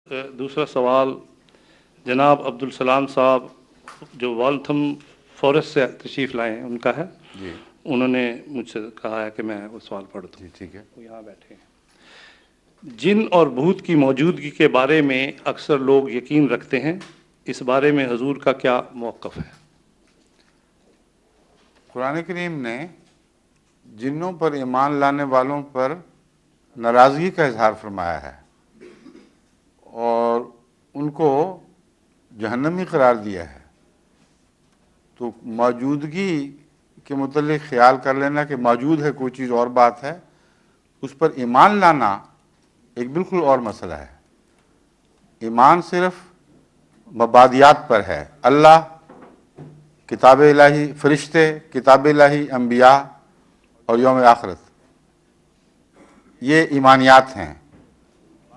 दूसरा सवाल जनाब अब्दुल सलाम साहब जो वाल्थम फॉरेस्ट से तशरीफ़ लाए हैं उनका है जी उन्होंने मुझसे कहा है कि मैं वो सवाल पढ़ दूँ। जी ठीक है। वो यहाँ बैठे हैं। जिन और भूत की मौजूदगी के बारे में अक्सर लोग यकीन रखते हैं, इस बारे में हजूर का क्या मौक़िफ़ है? कुरान करीम ने जिन्नों पर ईमान लाने वालों पर नाराज़गी का इजहार फरमाया है और उनको जहन्नमी करार दिया है। तो मौजूदगी के मुतल्लिक़ ख्याल कर लेना कि मौजूद है कोई चीज़ और बात है, उस पर ईमान लाना एक बिल्कुल और मसला है। ईमान सिर्फ मबादियात पर है। अल्लाह, किताब इलाही, फरिश्ते, किताब इलाही, अंबिया और यौम आखिरत, ये ईमानियात हैं।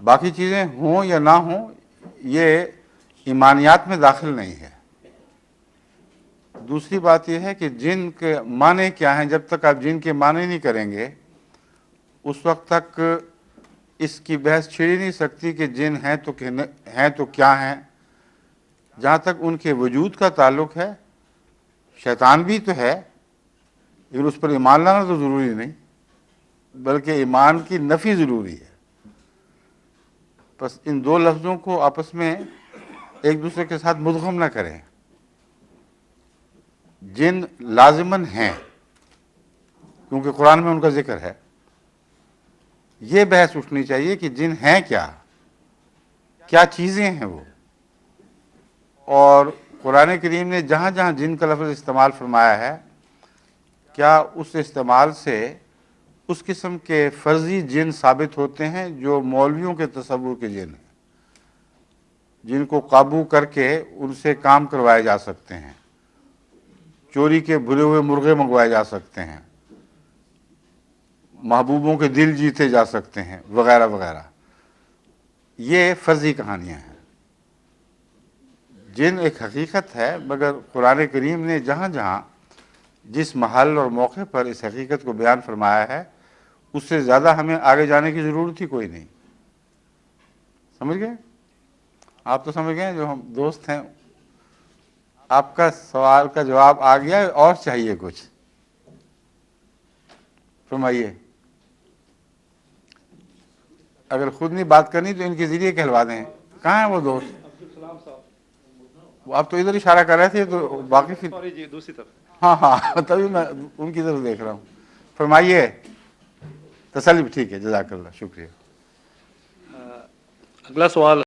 बाकी चीज़ें हों या ना हों, ये ईमानियात में दाखिल नहीं है। दूसरी बात यह है कि जिन के माने क्या हैं, जब तक आप जिन के माने नहीं करेंगे उस वक्त तक इसकी बहस छिड़ ही नहीं सकती कि जिन हैं तो क्या हैं। जहाँ तक उनके वजूद का ताल्लुक़ है, शैतान भी तो है, लेकिन उस पर ईमान लाना तो ज़रूरी नहीं, बल्कि ईमान की नफ़ी ज़रूरी है। बस इन दो लफ्ज़ों को आपस में एक दूसरे के साथ मुदग़म ना करें। जिन लाज़िमन हैं क्योंकि कुरान में उनका ज़िक्र है। ये बहस उठनी चाहिए कि जिन हैं क्या चीज़ें हैं वो। और कुरान करीम ने जहाँ जहाँ जिन का लफ्ज़ इस्तेमाल फरमाया है, क्या उस इस्तेमाल से उस किस्म के फ़र्ज़ी जिन साबित होते हैं जो मौलवियों के तसव्वुर के जिन हैं, जिनको काबू करके उनसे काम करवाए जा सकते हैं, चोरी के भुने हुए मुर्गे मंगवाए जा सकते हैं, महबूबों के दिल जीते जा सकते हैं, वगैरह वगैरह। ये फर्जी कहानियाँ हैं। जिन एक हकीकत है, मगर कुरान करीम ने जहाँ जहाँ जिस महल और मौके पर इस हकीकत को बयान फरमाया है, उससे ज़्यादा हमें आगे जाने की ज़रूरत ही कोई नहीं। समझ गए? आप तो समझ गए, जो हम दोस्त हैं। आपका सवाल का जवाब आ गया और चाहिए कुछ? फरमाइए। अगर खुद नहीं बात करनी तो इनके ज़रिए कहलवा दें। कहाँ है वो दोस्त? आप तो इधर इशारा कर रहे थे, तो बाकी फिर दूसरी तरफ। हाँ हाँ, तभी मैं उनकी तरफ देख रहा हूँ। फरमाइए। तसल्ली, ठीक है, जज़ाकल्लाह, शुक्रिया। अगला सवाल